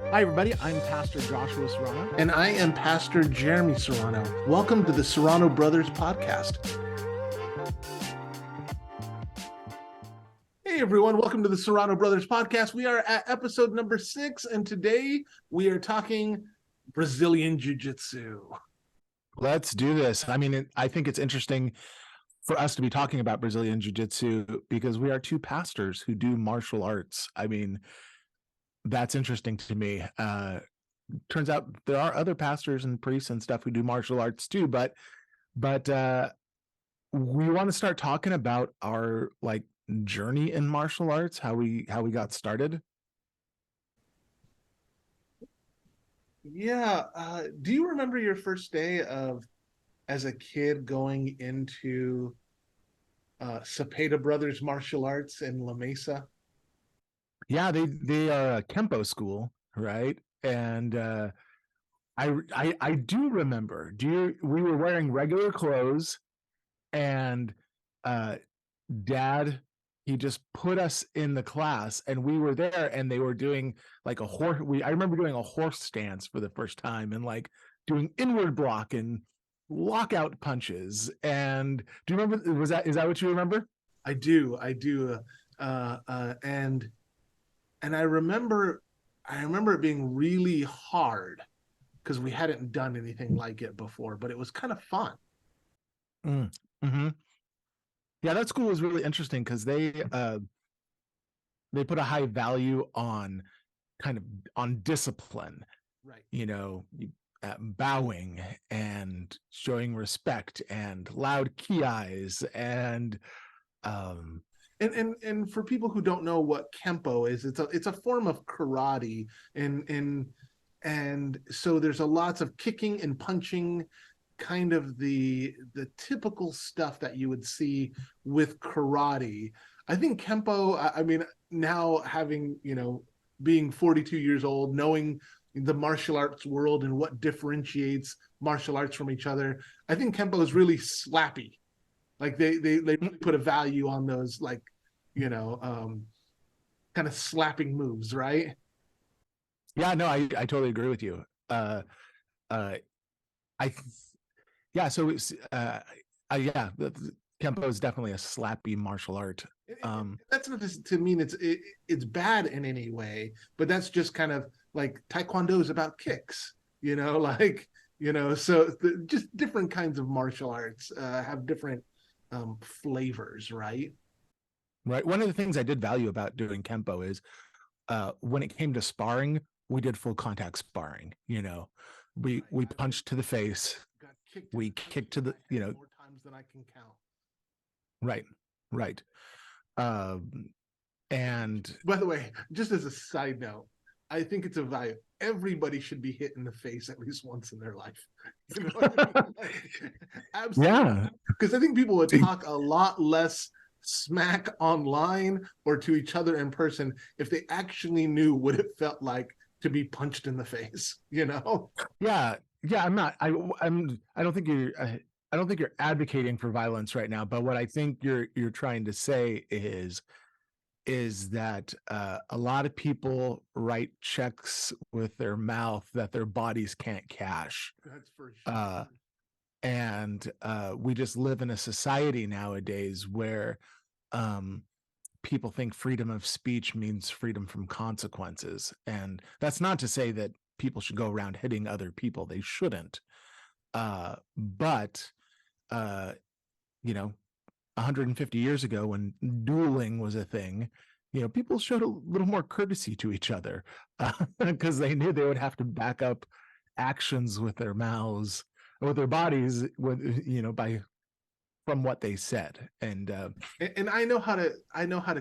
Hi, everybody. I'm Pastor Joshua Serrano. And I am Pastor Jeremy Serrano. Welcome to the Serrano Brothers podcast. Hey, everyone. Welcome to the Serrano Brothers podcast. We are at episode number 6, and today we are talking Brazilian Jiu Jitsu. Let's do this. I mean, I think it's interesting for us to be talking about Brazilian Jiu Jitsu because we are two pastors who do martial arts. I mean, that's interesting to me. Turns out there are other pastors and priests and stuff who do martial arts too, but we want to start talking about our journey in martial arts, how we got started. Yeah. Do you remember your first day as a kid going into Cepeda Brothers Martial Arts in La Mesa? Yeah, they are a Kempo school, right? And I do remember. We were wearing regular clothes, and Dad, he just put us in the class, and we were there, and they were doing like a horse. I remember doing a horse stance for the first time, and doing inward block and lockout punches. And do you remember? Is that what you remember? I do. And I remember it being really hard because we hadn't done anything like it before, but it was kind of fun. Mm-hmm. Yeah, that school was really interesting because they put a high value on discipline, right? Bowing and showing respect and loud kiais and for people who don't know what Kempo is, it's a form of karate, and so there's a lots of kicking and punching, kind of the typical stuff that you would see with karate. I think Kempo, I mean, now having, being 42 years old, knowing the martial arts world and what differentiates martial arts from each other, I think Kempo is really slappy. Like they really put a value on those, kind of slapping moves, right? Yeah, no, I totally agree with you. I yeah, so it's yeah, Kempo is definitely a slappy martial art. That's not to mean it's bad in any way, but that's just kind of like Taekwondo is about kicks, so just different kinds of martial arts have different flavors, right? Right. One of the things I did value about doing Kempo is when it came to sparring, we did full contact sparring. We punched to the face. We kicked to the, more times than I can count. Right. And by the way, just as a side note, I think it's a value. Everybody should be hit in the face at least once in their life. You know what I mean? Absolutely. Yeah. Because I think people would talk a lot less smack online or to each other in person if they actually knew what it felt like to be punched in the face. Yeah. I don't think you're advocating for violence right now, but what I think you're trying to say is that a lot of people write checks with their mouth that their bodies can't cash. That's for sure. And we just live in a society nowadays where people think freedom of speech means freedom from consequences. And that's not to say that people should go around hitting other people. They shouldn't. But 150 years ago when dueling was a thing, people showed a little more courtesy to each other because they knew they would have to back up actions with their mouths or with their bodies from what they said. And I know how to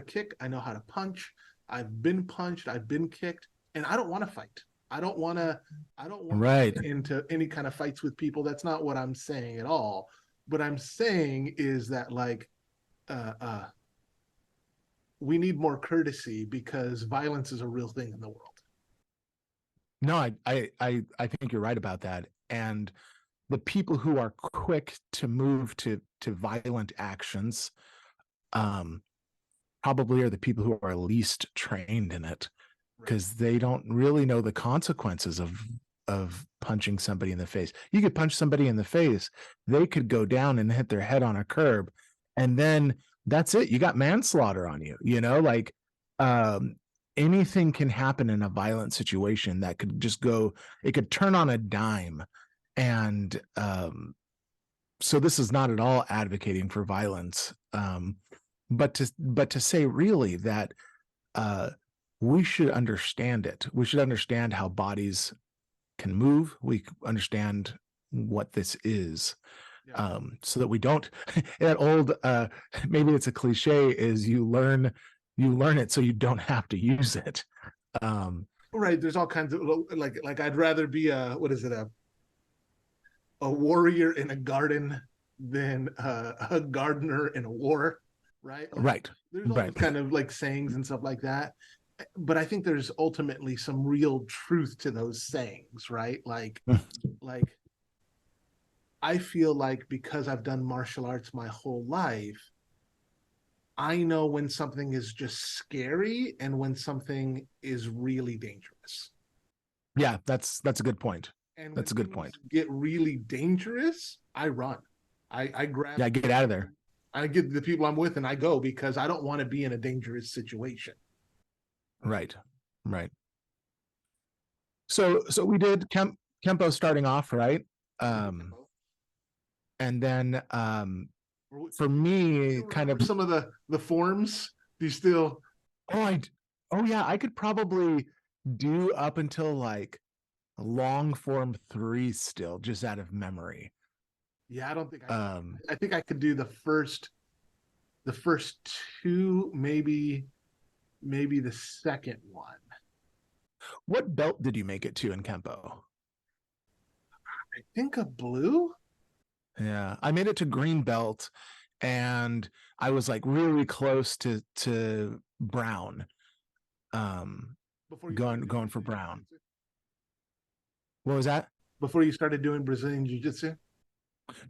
kick. I know how to punch. I've been punched. I've been kicked, and I don't want to fight. I don't want to get into any kind of fights with people. That's not what I'm saying at all. What I'm saying is that we need more courtesy because violence is a real thing in the world. No, I think you're right about that. And the people who are quick to move to violent actions probably are the people who are least trained in it. Right. because they don't really know the consequences of punching somebody in the face. You could punch somebody in the face, they could go down and hit their head on a curb, and then that's it. You got manslaughter on you, like um anything can happen in a violent situation that could just go, it could turn on a dime. And so this is not at all advocating for violence. But to say really that uh we should understand it. We should understand how bodies can move. We understand what this is, Yeah. so that we don't that old maybe it's a cliche, is you learn it so you don't have to use it. um Right. There's all kinds of like I'd rather be a what is it a warrior in a garden than a gardener in a war, right? Like right, there's all right. those kind of like sayings and stuff like that. But I think there's ultimately some real truth to those sayings, right? Like I feel like because I've done martial arts my whole life, I know when something is just scary and when something is really dangerous. Yeah, that's a good point. And when That's a good things point. get really dangerous, I run. I grab Yeah, get out of there. I get the people I'm with and I go because I don't want to be in a dangerous situation. Right, right. So we did Kempo starting off, right? We did um Tempo. and then Do for you me, still kind remember of, some of the forms? Do you still? oh I oh yeah, I could probably do up until like long form 3 still, just out of memory. Yeah, I don't think I could. um I think I could do the first two, maybe the second one. what belt did you make it to in Kempo? I think a blue Yeah, I made it to green belt, and I was like really close to brown. um before you going started doing going for Brazilian brown. Jiu-Jitsu. What was that? Before you started doing Brazilian Jiu-Jitsu.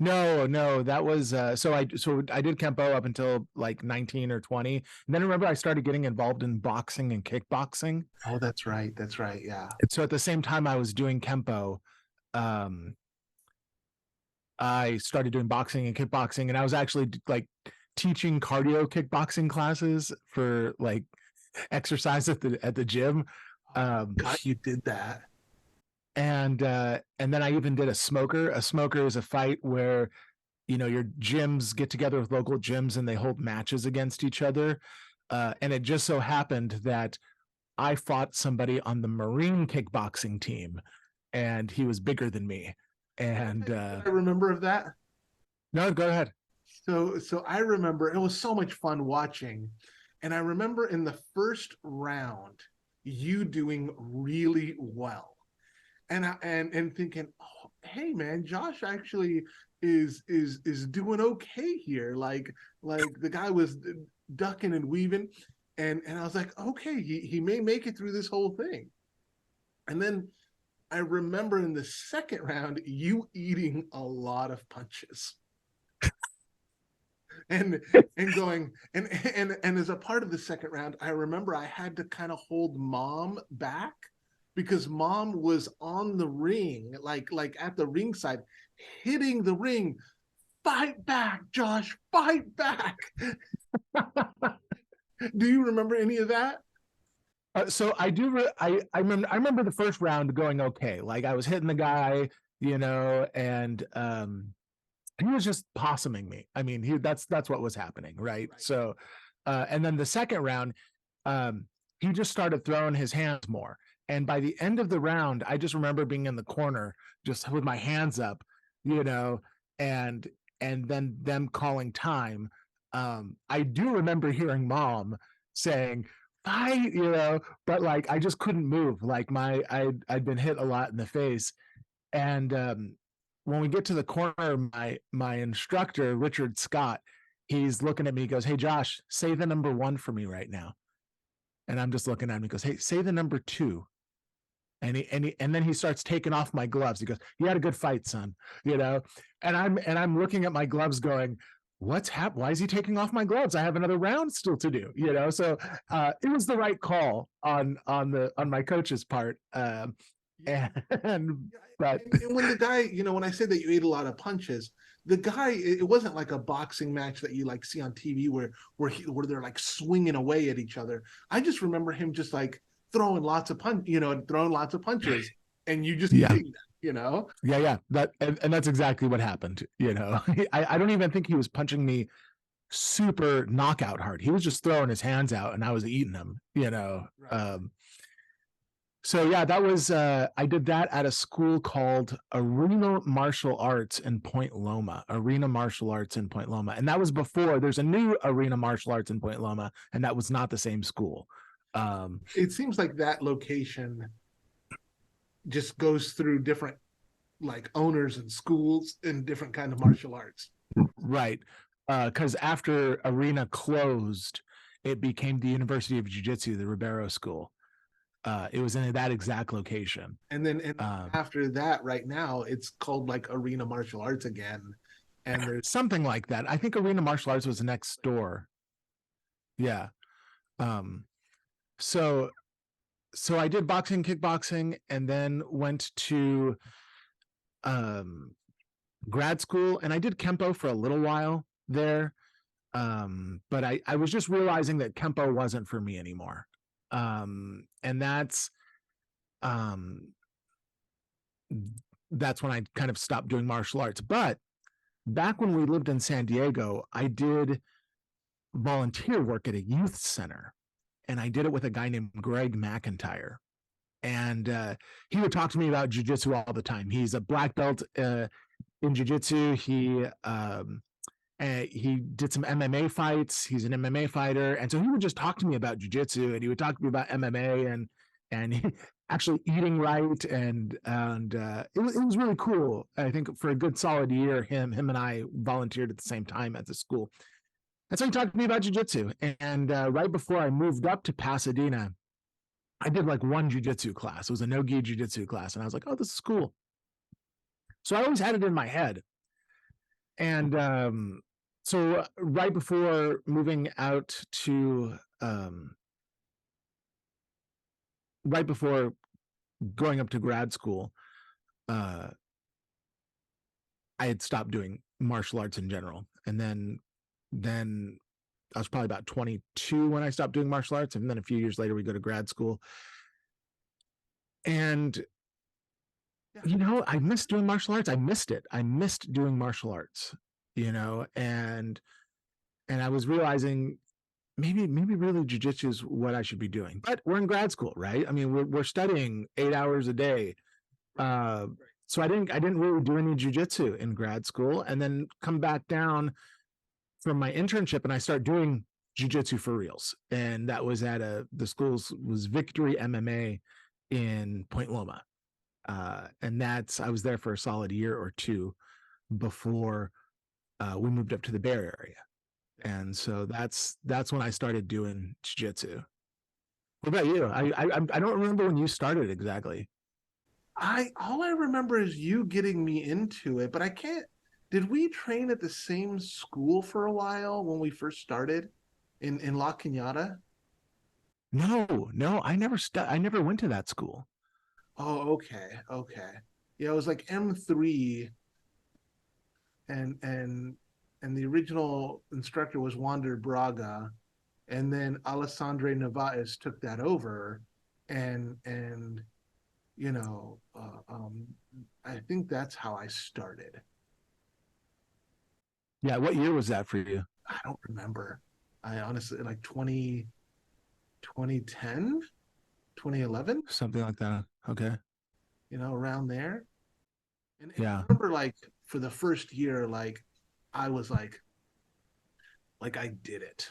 No, that was so I did Kempo up until like 19 or 20. And then remember I started getting involved in boxing and kickboxing. Oh, that's right. That's right. Yeah. And so at the same time I was doing Kempo, um I started doing boxing and kickboxing, and I was actually like teaching cardio kickboxing classes for like exercise at the gym. Oh, I Um forgot you did that. and then I even did a smoker. A smoker is a fight where your gyms get together with local gyms and they hold matches against each other. And it just so happened that I fought somebody on the Marine kickboxing team, and he was bigger than me. Can I And tell you what I remember of that? no, go ahead. So I remember it was so much fun watching, and I remember in the first round you doing really well, and thinking, oh, hey man, Josh actually is doing okay here. Like the guy was ducking and weaving, and I was like, okay, he may make it through this whole thing. And then I remember in the second round you eating a lot of punches and and going and as a part of the second round, I remember I had to kind of hold mom back because mom was on the ring, like at the ringside, hitting the ring. Fight back, Josh! Fight back! Do you remember any of that? So I do. I remember the first round going okay. Like I was hitting the guy, and he was just possuming me. I mean, that's what was happening, right? Right. So, and then the second round, um, he just started throwing his hands more. And by the end of the round, I just remember being in the corner, just with my hands up, you know, and and then them calling time. I do remember hearing mom saying, "Fight," but like I just couldn't move. Like I'd been hit a lot in the face, and when we get to the corner, my instructor, Richard Scott, he's looking at me, he goes, "Hey Josh, say the number 1 for me right now." And I'm just looking at him, he goes, "Hey, say the number 2." And then he starts taking off my gloves. He goes, "You had a good fight, son," you know. And I'm looking at my gloves going, what's happening? Why is he taking off my gloves? I have another round still to do, you know? So it was the right call on my coach's part. Yeah. And Yeah, but and when the guy, when I said that you ate a lot of punches, the guy, it wasn't like a boxing match that you like see on TV where they're like swinging away at each other. I just remember him just like throwing lots of punches, and you just yeah, eating them. yeah, that and that's exactly what happened. You know, I don't even think he was punching me super knockout hard. He was just throwing his hands out, and I was eating them. You know, Right. so yeah, that was I did that at a school called Arena Martial Arts in Point Loma. Arena Martial Arts in Point Loma. And that was before there's a new Arena Martial Arts in Point Loma, and that was not the same school. Um, It seems like that location just goes through different like owners and schools and different kind of martial arts. right. Because after Arena closed, it became the University of Jiu Jitsu, the Ribeiro School. It was in that exact location. And Um, after that, right now, it's called like Arena Martial Arts again. And there's Something like that. I think Arena Martial Arts was next door. Yeah. Um, so I did boxing, kickboxing, and then went to um, grad school, and I did kempo for a little while there. But I was just realizing that kempo wasn't for me anymore. And um, that's when I kind of stopped doing martial arts. But back when we lived in San Diego, I did volunteer work at a youth center, and I did it with a guy named Greg McIntyre. And he would talk to me about jujitsu all the time. He's a black belt in jiu-jitsu. He did some MMA fights. He's an MMA fighter, and so he would just talk to me about jiu-jitsu, and he would talk to me about MMA and he, actually eating right, and it was really cool. I think for a good solid year, him and I volunteered at the same time at the school. And so he talked to me about jiu-jitsu, and right before I moved up to Pasadena, I did like one jujitsu class. It was a no-gi jujitsu class, and I was like, "Oh, this is cool." So I always had it in my head, and so right before moving out to, right before going up to grad school, uh, I had stopped doing martial arts in general, and then I was probably about 22 when I stopped doing martial arts, and then a few years later we go to grad school, and yeah, I missed doing martial arts. I missed it. I missed doing martial arts, and I was realizing maybe really jujitsu is what I should be doing. But we're in grad school, right? I mean, we're studying 8 hours a day. right, Uh, right. so I didn't really do any jujitsu in grad school, and then come back down from my internship, and I start doing jujitsu for reals. And that was at the school's was Victory MMA in Point Loma. And I was there for a solid year or two before we moved up to the Bay Area. Yeah. And so that's when I started doing jiu-jitsu. What about you? I don't remember when you started exactly. I all I remember is you getting me into it, but I can't. Did we train at the same school for a while when we first started in La Cañada? No, no, I never went to that school. Oh, okay, okay. Yeah, it was like M3, and and the original instructor was Wander Braga, and then Alessandre Navaez took that over, and you know, I think that's how I started. Yeah, what year was that for you? I don't remember. I honestly like 2010, 2011, Something like that. Okay. around there. And I Yeah. remember like for the first year, like I was like I did it.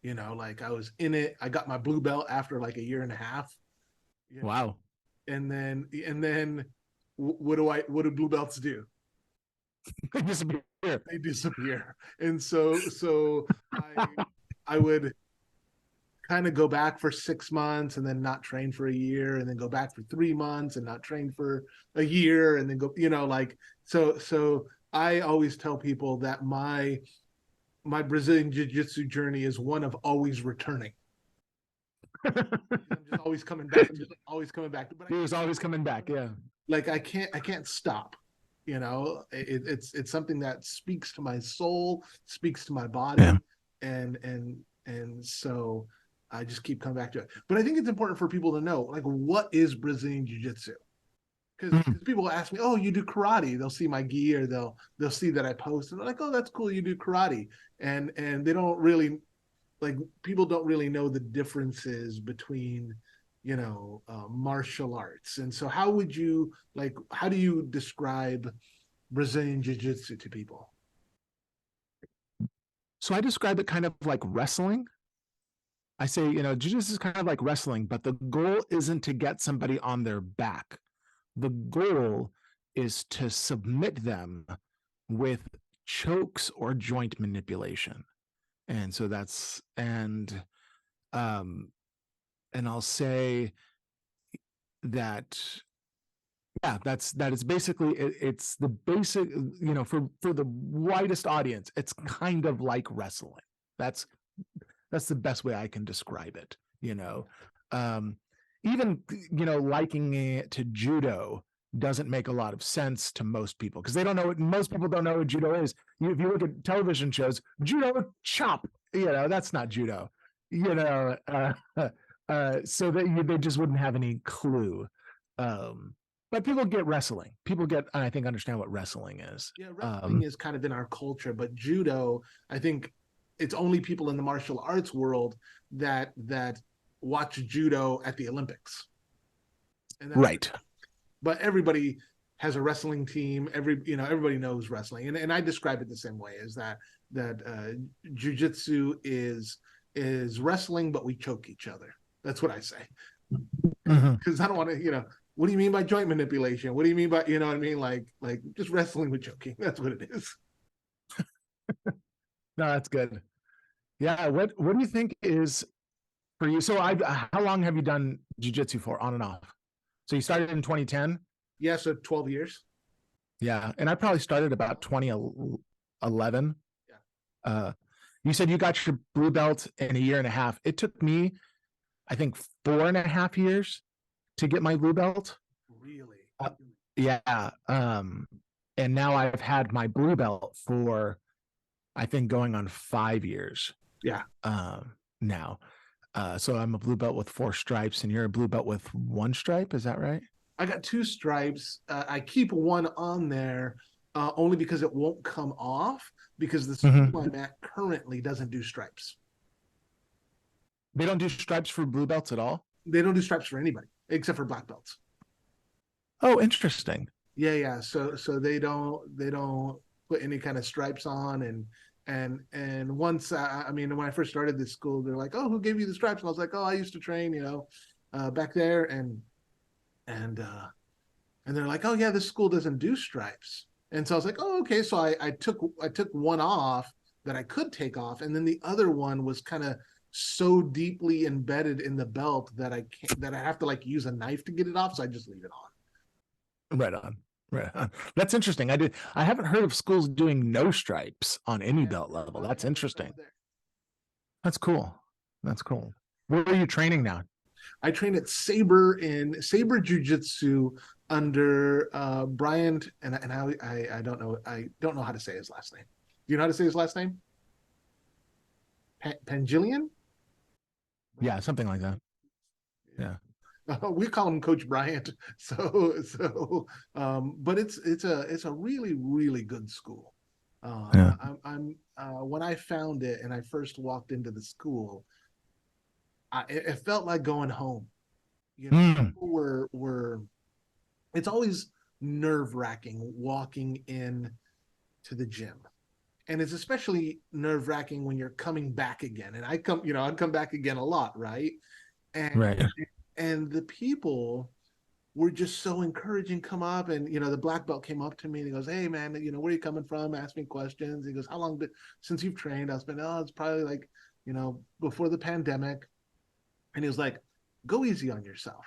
Like I was in it. I got my blue belt after like a year and a half. You know, Wow. and then what do blue belts do? Disappear. They disappear. And so I would kind of go back for 6 months and then not train for a year and then go back for 3 months and not train for a year and then go, like so I always tell people that my Brazilian Jiu Jitsu journey is one of always returning. I'm just always coming back. I'm just always coming back. But He was always coming back. Yeah. like I can't stop. It's something that speaks to my soul, speaks to my body, Yeah. and so I just keep coming back to it. But I think it's important for people to know, like, what is Brazilian Jiu Jitsu? Because Mm. people ask me, "Oh, you do karate?" They'll see my gi, or they'll see that I post, and they're like, "Oh, that's cool, you do karate," and they don't really, like, people don't really know the differences between, martial arts. And so how do you describe Brazilian jiu-jitsu to people? So I describe it kind of like wrestling. I say, jiu-jitsu is kind of like wrestling, but the goal isn't to get somebody on their back. The goal is to submit them with chokes or joint manipulation. And so um and I'll say that, yeah, that is basically it's the basic, for the widest audience, it's kind of like wrestling. That's that's the best way I can describe it. you know um Even, liking it to judo doesn't make a lot of sense to most people, because they don't know what most people don't know what judo is. If you look at television shows, judo chop, that's not judo. you know uh, so that they just wouldn't have any clue. But people get wrestling. People get, I think, understand what wrestling is. Yeah, wrestling is kind of in our culture, but judo, I think it's only people in the martial arts world that watch judo at the Olympics. And that's Right. But everybody has a wrestling team. Everybody knows wrestling, and I describe it the same way, is that jujitsu is wrestling, but we choke each other. That's what I say, Mhm. because I don't want to. What do you mean by joint manipulation? What do you mean by, what I mean? Like just wrestling with choking. That's what it is. No, that's good. Yeah. What do you think is for you? So, how long have you done jujitsu for, on and off? So you started in 2010. Yeah, so 12 years. Yeah, and I probably started about 2011. Yeah, Uh, you said you got your blue belt in a year and a half. It took me, I think, 4.5 years to get my blue belt. really. Uh, yeah. And now I've had my blue belt for, I think, going on 5 years. Yeah, Now. So I'm a blue belt with 4 stripes, and you're a blue belt with 1 stripe. Is that right? I got 2 stripes. I keep one on there only because it won't come off, because the school Mm-hmm. I'm at currently doesn't do stripes. They don't do stripes for blue belts at all. They don't do stripes for anybody except for black belts. Oh, interesting. Yeah, yeah. So they don't put any kind of stripes on. And once I mean, when I first started this school, they're like, "Oh, who gave you the stripes?" And I was like, "Oh, I used to train, back there." And and they're like, "Oh yeah, this school doesn't do stripes." And so I was like, "Oh, okay." So I took one off that I could take off, and then the other one was kind of so deeply embedded in the belt that I have to, like, use a knife to get it off. So I just leave it on. Right on. Right on. That's interesting. I haven't heard of schools doing no stripes on any Yeah, belt level. I That's haven't heard of interesting. there. That's cool. That's cool. Where are you training now? I train at Saber Jiu Jitsu under Bryant, and I don't know how to say his last name. Do you know how to say his last name? Pangilian? Yeah, something like that. Yeah. We call him Coach Bryant. But it's a really, really good school. Yeah. I'm When I found it and I first walked into the school, it felt like going home. Mm, People were. It's always nerve wracking walking in to the gym, and it's especially nerve wracking when you're coming back again. And I'd come back again a lot, right? And right. and the people were just so encouraging. Come up, and the black belt came up to me and he goes, "Hey man, where are you coming from?" Ask me questions. He goes, "How long since you've trained?" I was been, "Oh, it's probably like, before the pandemic." And he was like, "Go easy on yourself."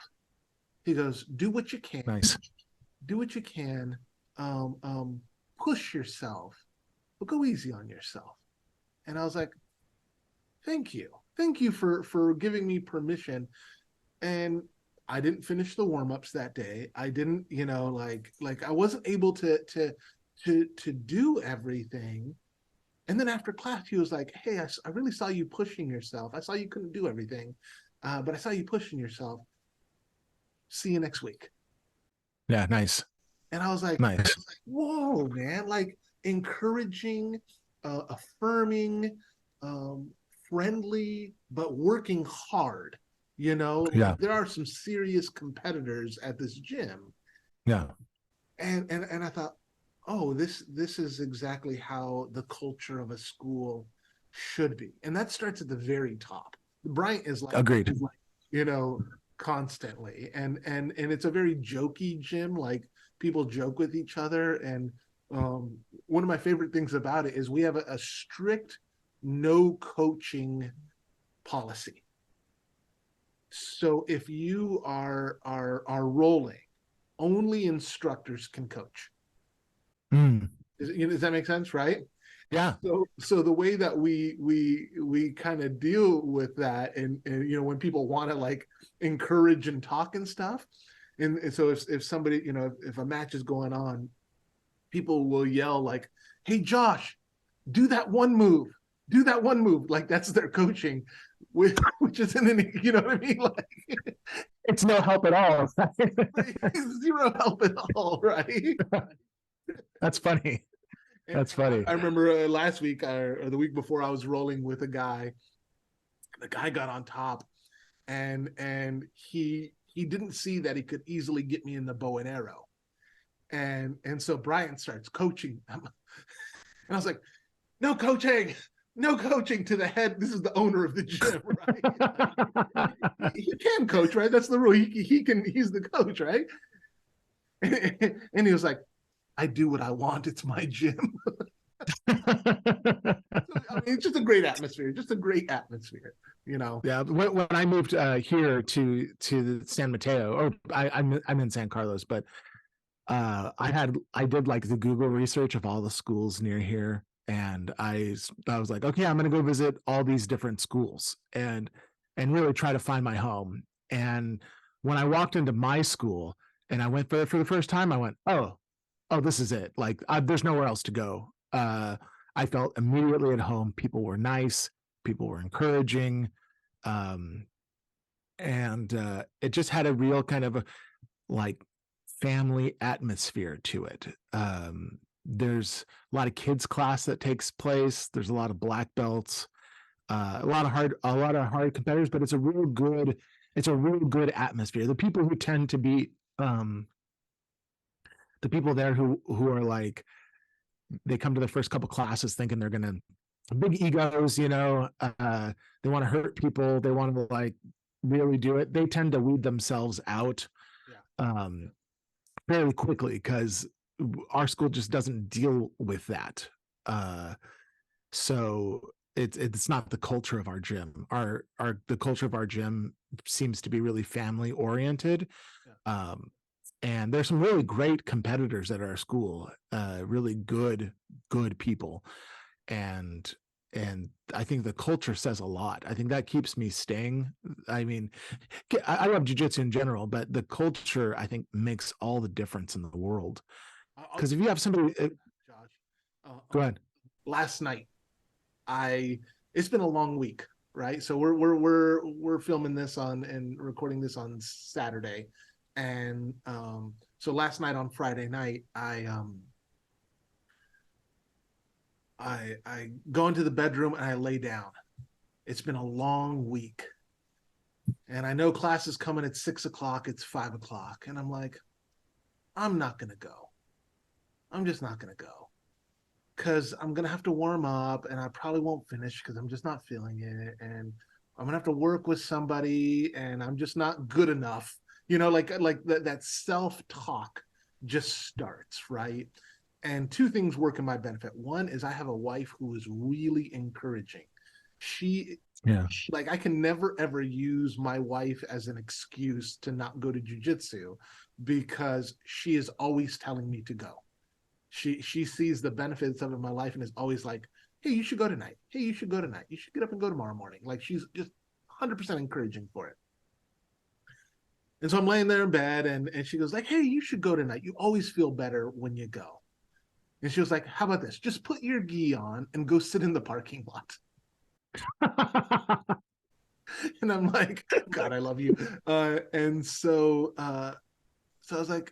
He goes, "Do what you can. Nice. Do what you can. Um, um, Push yourself, but go easy on yourself." And I was like, thank you for giving me permission. And I didn't finish the warm-ups that day. I didn't, like I wasn't able to do everything. And then after class, he was like, "Hey, I really saw you pushing yourself. I saw you couldn't do everything, but I saw you pushing yourself. See you next week." Yeah, nice. And I was like, Nice. "Whoa, man!" Like encouraging, affirming, um, friendly, but working hard. Like Yeah. there are some serious competitors at this gym, Yeah. and I thought, oh, this is exactly how the culture of a school should be, and that starts at the very top. Bryant Agreed. is like you know constantly, and it's a very jokey gym. Like people joke with each other, and one of my favorite things about it is we have a strict no coaching policy. So if you are rolling, only instructors can coach. Mm. Does that make sense, right? Yeah. So the way that we kind of deal with that, and when people want to like encourage and talk and stuff, and so if somebody if a match is going on, people will yell like, "Hey Josh, do that one move, do that one move," like that's their coaching, which isn't any, you know what I mean, like It's no help at all. zero help at all, right? That's funny. And That's funny. I remember last week or the week before, I was rolling with a guy. The guy got on top, and he didn't see that he could easily get me in the bow and arrow, and so Brian starts coaching him, and I was like, no coaching, no coaching to the head. This is the owner of the gym, right? He can coach, right? That's the rule. He can. He's the coach, right? And he was like, I do what I want. It's my gym. I mean, it's just a great atmosphere. Just a great atmosphere. You know. Yeah, when I moved here to San Mateo, or I'm in San Carlos, but I did like the Google research of all the schools near here, and I was like, okay, I'm gonna go visit all these different schools and really try to find my home. And when I walked into my school and I went for the first time, I went, oh, this is it. Like, there's nowhere else to go. I felt immediately at home. People were nice. People were encouraging. Um, and it just had a real kind of like family atmosphere to it. There's a lot of kids class that takes place. There's a lot of black belts, a lot of hard competitors, but it's a real good atmosphere. The people who tend to be the people there who are like, they come to the first couple classes thinking they're gonna big egos, they want to hurt people, they want to like really do it. They tend to weed themselves out Yeah. fairly quickly because our school just doesn't deal with that. So it's not the culture of our gym. The culture of our gym seems to be really family oriented. Yeah. And there's some really great competitors at our school, really good people, and I think the culture says a lot. I think that keeps me staying. I mean, I love jujitsu in general, but the culture I think makes all the difference in the world. I'll Because give if you have somebody, Josh. go ahead. Last night, I it's been a long week, right? So we're filming this on and recording this on Saturday, and so last night on Friday night, I go into the bedroom and I lay down. It's been a long week, and I know class is coming at 6 o'clock. It's 5 o'clock, and I'm like, I'm not gonna go. I'm just not gonna go because I'm gonna have to warm up, and I probably won't finish because I'm just not feeling it, and I'm gonna have to work with somebody, and I'm just not good enough. Like that self talk just starts, right? And two things work in my benefit. One is I have a wife who is really encouraging. She Yeah, like I can never ever use my wife as an excuse to not go to jujitsu because she is always telling me to go. She sees the benefits of it in my life and is always like, hey, you should go tonight. Hey, you should go tonight. You should get up and go tomorrow morning. Like she's just 100% encouraging for it. And so I'm laying there in bed, and she goes like, hey, you should go tonight. You always feel better when you go. And she was like, how about this? Just put your gi on and go sit in the parking lot. And I'm like, God, I love you. So I was like,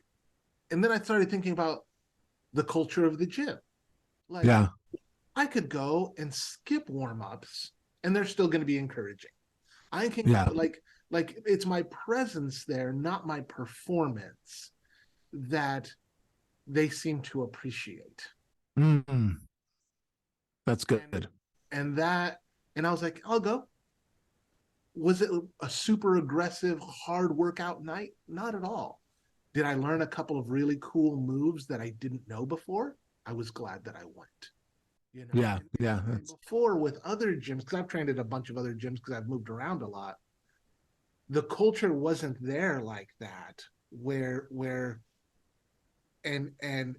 and then I started thinking about the culture of the gym. Like, Yeah. I could go and skip warm-ups and they're still going to be encouraging. I can go Yeah. like it's my presence there, not my performance, that they seem to appreciate. Mm, that's And good. and that and I was like, I'll go. Was it a super aggressive, hard workout night? Not at all. Did I learn a couple of really cool moves that I didn't know before? I was glad that I went. You know, Yeah. Yeah. and That's, before with other gyms, because I've trained at a bunch of other gyms because I've moved around a lot, the culture wasn't there like that, where and and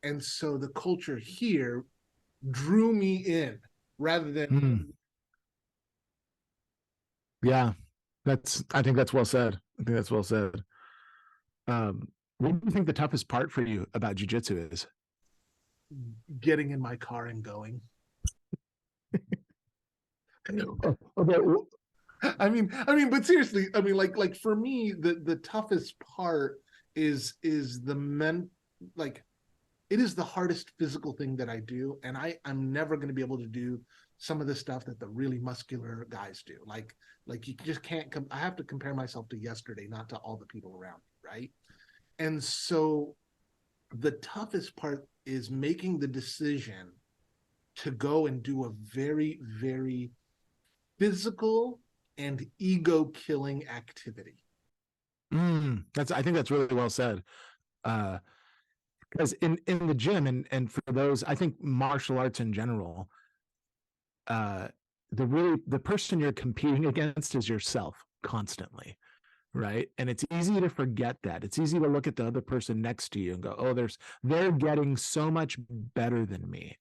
and so the culture here drew me in rather than mm, yeah. I think that's well said. I think that's well said. What do you think the toughest part for you about jujitsu is? getting in my car and going. Okay. But seriously, like for me, the toughest part is the men, like it is the hardest physical thing that I do, and I'm never going to be able to do some of the stuff that the really muscular guys do. Like you just can't. I have to compare myself to yesterday, not to all the people around me, right? And so the toughest part is making the decision to go and do a very, very physical and ego killing activity. I think that's really well said. Because in the gym and for those, I think martial arts in general, uh, the person you're competing against is yourself constantly, right? And it's easy to forget that. It's easy to look at the other person next to you and go, "Oh, they're getting so much better than me."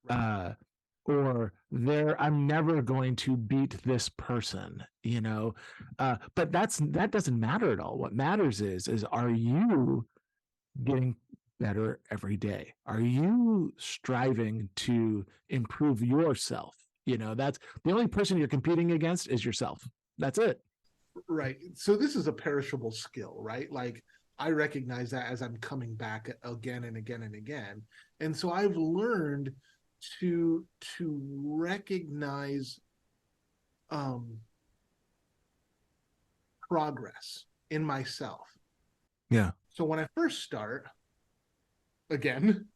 Right. Uh, or I'm never going to beat this person, you know. But that doesn't matter at all. What matters is are you getting better every day? Are you striving to improve yourself? You know, that's the only person you're competing against is yourself. That's it. Right. So this is a perishable skill, right? Like I recognize that as I'm coming back again and again and again. And so I've learned to recognize um progress in myself. Yeah. So when I first start again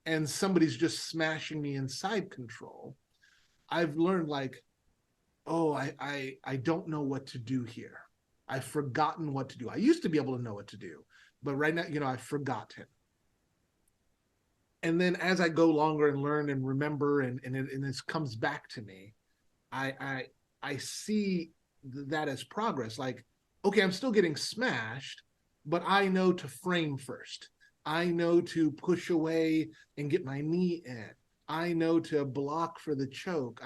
and somebody's just smashing me in side control, I've learned like, oh, I don't know what to do here. I've forgotten what to do. I used to be able to know what to do, but right now, I've forgotten. And then as I go longer and learn and remember, and this comes back to me, I I I see that as progress. Like, okay, I'm still getting smashed, but I know to frame first. I know to push away and get my knee in. I know to block for the choke.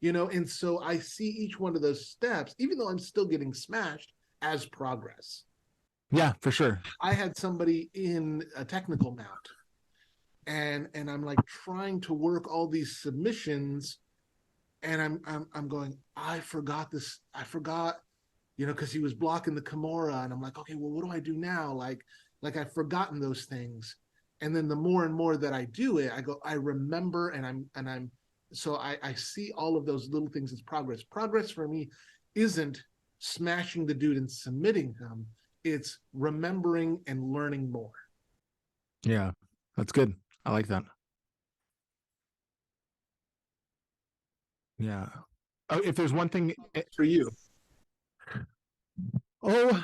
And so I see each one of those steps, even though I'm still getting smashed, as progress. Yeah, for sure. I had somebody in a technical mount, and I'm like trying to work all these submissions, and I'm going, I forgot this. I forgot, because he was blocking the Kimura, and I'm like, okay, well, what do I do now? Like I've forgotten those things, and then the more and more that I do it, I go, I remember, and I'm so I see all of those little things as progress. Progress for me isn't smashing the dude and submitting him. It's remembering and learning more. Yeah, that's good. I like that. Yeah. Oh, if there's one thing, For you, oh,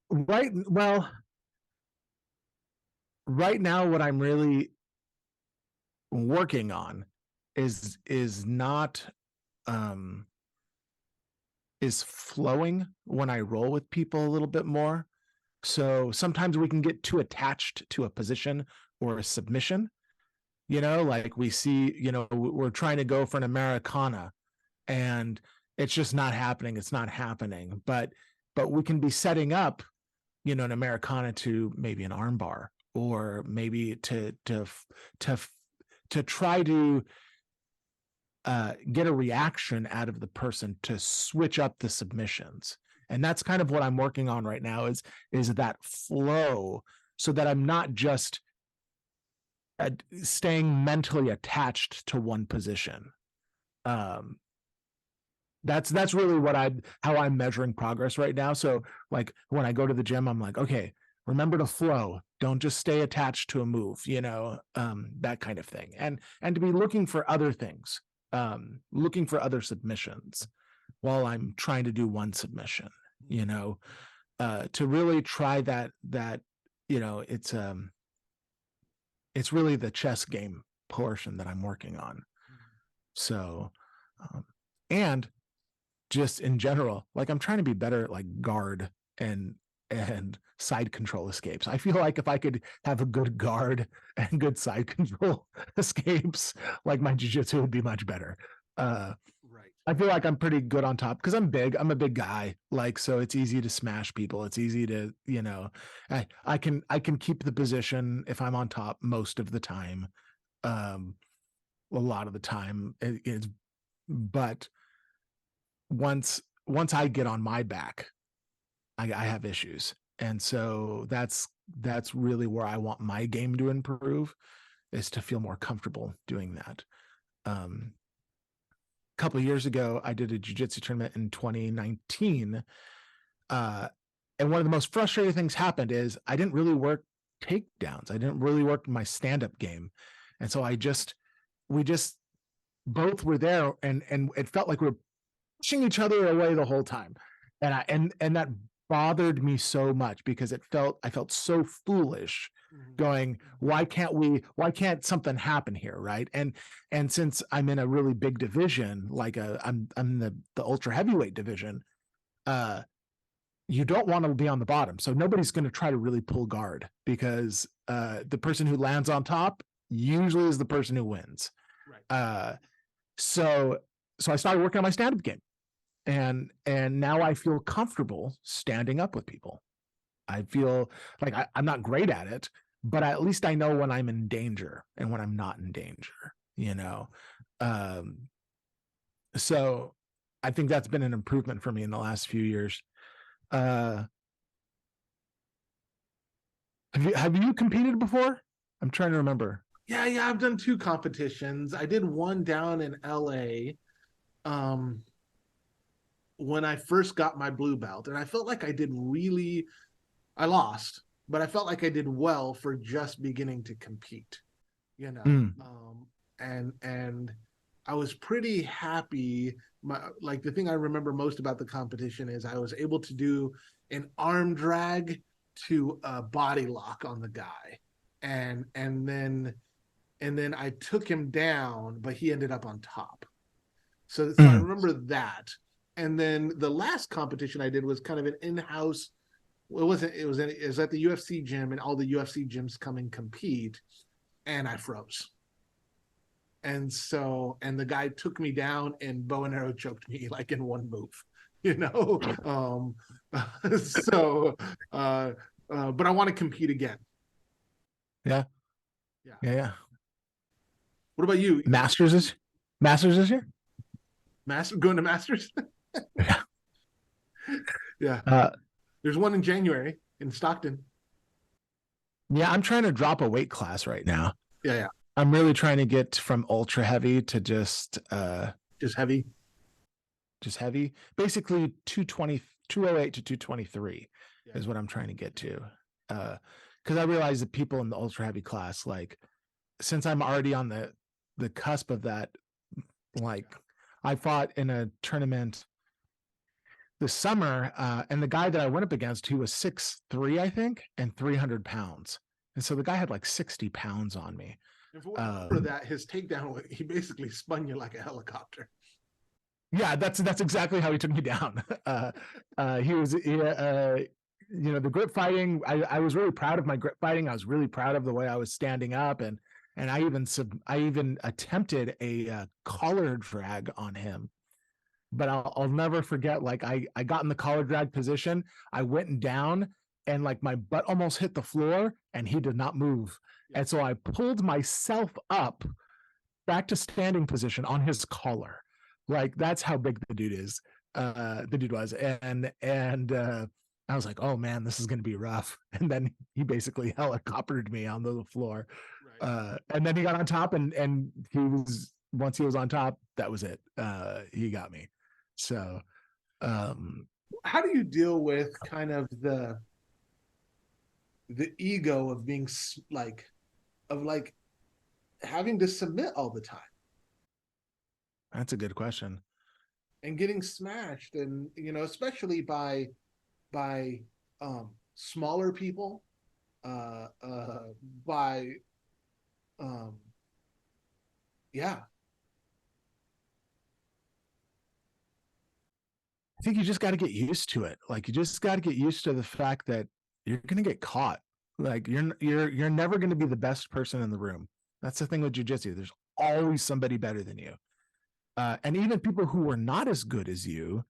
right. Well, right now, what I'm really working on is not um is flowing when I roll with people a little bit more. So sometimes we can get too attached to a position or a submission, Like we see, we're trying to go for an Americana, and it's just not happening. It's not happening. But we can be setting up, an Americana to maybe an armbar, or maybe to try to get a reaction out of the person to switch up the submissions. And that's kind of what I'm working on right now is that flow, so that I'm not just staying mentally attached to one position. That's really how I'm measuring progress right now. So like when I go to the gym, I'm like, okay, remember to flow. Don't just stay attached to a move, that kind of thing. And to be looking for other things, looking for other submissions while I'm trying to do one submission, to really try that, it's really the chess game portion that I'm working on. So, and just in general, like I'm trying to be better at like guard and side control escapes. I feel like if I could have a good guard and good side control escapes, like my jiu-jitsu would be much better. Right. I feel like I'm pretty good on top because I'm big. I'm a big guy. Like, so it's easy to smash people. It's easy to, I can keep the position if I'm on top most of the time. A lot of the time it's, but once I get on my back, I have issues. And so that's really where I want my game to improve, is to feel more comfortable doing that. A couple of years ago, I did a jiu-jitsu tournament in 2019. And one of the most frustrating things happened is I didn't really work takedowns. I didn't really work my stand-up game. And so we just both were there, and it felt like we were pushing each other away the whole time. And that bothered me so much because I felt so foolish, going, why can't something happen here, right? And since I'm in a really big division, like I'm the ultra heavyweight division, you don't want to be on the bottom. So nobody's going to try to really pull guard, because the person who lands on top usually is the person who wins. Right. So I started working on my stand-up game. And now I feel comfortable standing up with people. I feel like I'm not great at it, but at least I know when I'm in danger and when I'm not in danger, so I think that's been an improvement for me in the last few years. Have you competed before? I'm trying to remember. Yeah, I've done 2 competitions. I did one down in LA. When I first got my blue belt, and I felt like I lost, but I felt like I did well for just beginning to compete, and I was pretty happy. Like the thing I remember most about the competition is I was able to do an arm drag to a body lock on the guy, and then I took him down, but he ended up on top. So I remember that. And then the last competition I did was kind of an in-house. It was at the UFC gym, and all the UFC gyms come and compete, and I froze. And the guy took me down and bow and arrow choked me like in one move, but I want to compete again. Yeah. What about you? Masters this year? Going to Masters? Yeah. Yeah. There's one in January in Stockton. Yeah, I'm trying to drop a weight class right now. Yeah. I'm really trying to get from ultra heavy to just heavy. Just heavy. Basically 208 to 223 is what I'm trying to get to. Because I realize that people in the ultra heavy class, like, since I'm already on the cusp of that, like, I fought in a tournament this summer, and the guy that I went up against, he was 6'3", I think, and 300 pounds. And so the guy had like 60 pounds on me. And for that, his takedown, he basically spun you like a helicopter. Yeah, that's exactly how he took me down. He was, the grip fighting, I was really proud of my grip fighting. I was really proud of the way I was standing up, and and I even attempted a collar drag on him. But I'll never forget. Like I got in the collar drag position, I went down, and like my butt almost hit the floor, and he did not move. And so I pulled myself up back to standing position on his collar. Like that's how big the dude is. The dude was, and I was like, oh man, this is gonna be rough. And then he basically helicoptered me on the floor. Right. And then he got on top, and he was once he was on top, that was it. He got me. So How do you deal with kind of the ego of being like of like having to submit all the time that's a good question. and getting smashed, and especially by smaller people, by um yeah. I think you just got to get used to it. Like you just got to get used to the fact that you're going to get caught. Like you're never going to be the best person in the room. That's the thing with jujitsu. There's always somebody better than you. And even people who are not as good as you,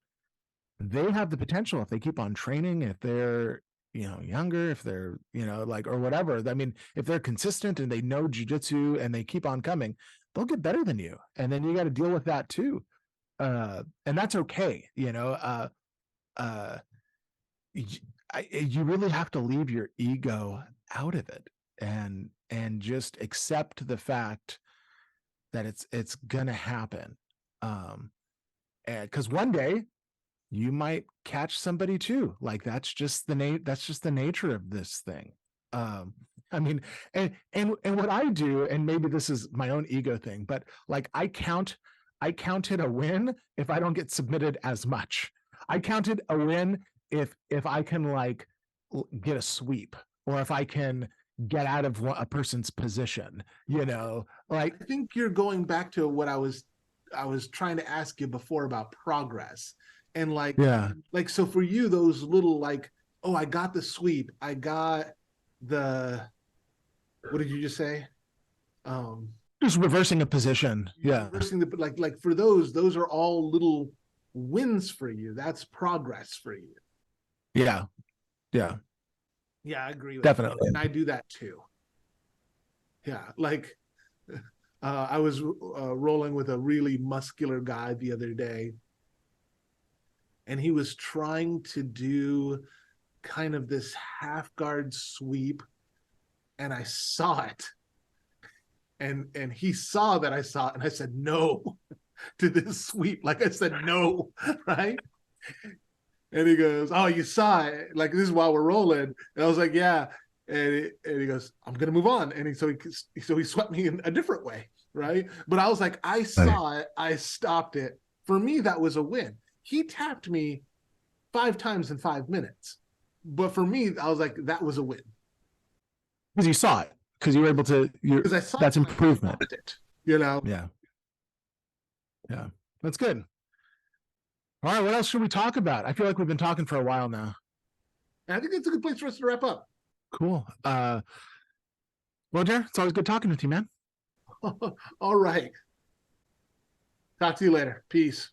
they have the potential if they keep on training, if they're, younger, if they're, like, or whatever. I mean, if they're consistent and they know jujitsu and they keep on coming, they'll get better than you. And then you got to deal with that too. And that's okay. Uh, you really have to leave your ego out of it, and just accept the fact that it's gonna happen. And because one day you might catch somebody too. Like that's just the nature of this thing. I mean, and what I do, and maybe this is my own ego thing, but like I counted a win if I don't get submitted as much. I counted a win if I can like get a sweep, or if I can get out of a person's position, like I think you're going back to what I was trying to ask you before about progress. And yeah, so for you, those little like, oh, I got the sweep, I got the, what did you just say? um just reversing a position. Yeah, Reversing the, like for those are all little wins for you. That's progress for you. yeah, yeah, Yeah, I agree with that. definitely. And I do that too. Yeah, like I was rolling with a really muscular guy the other day, and he was trying to do kind of this half guard sweep, and I saw it, and he saw that I saw it, and I said no to this sweep. Like I said no, right? And he goes, "Oh, you saw it? Like this is while we're rolling." And I was like, "Yeah." And he goes, "I'm gonna move on." And he swept me in a different way, right? But I was like, I saw it, I stopped it. For me, that was a win. He tapped me 5 times in 5 minutes, but for me, I was like, that was a win Because you saw it, because you were able to. because I saw That's it, I improvement. stopped it. You know, Yeah, yeah, that's good. All right, what else should we talk about? I feel like we've been talking for a while now. and I think it's a good place for us to wrap up. Cool. Well, Jer, it's always good talking with you, man. All right. Talk to you later. Peace.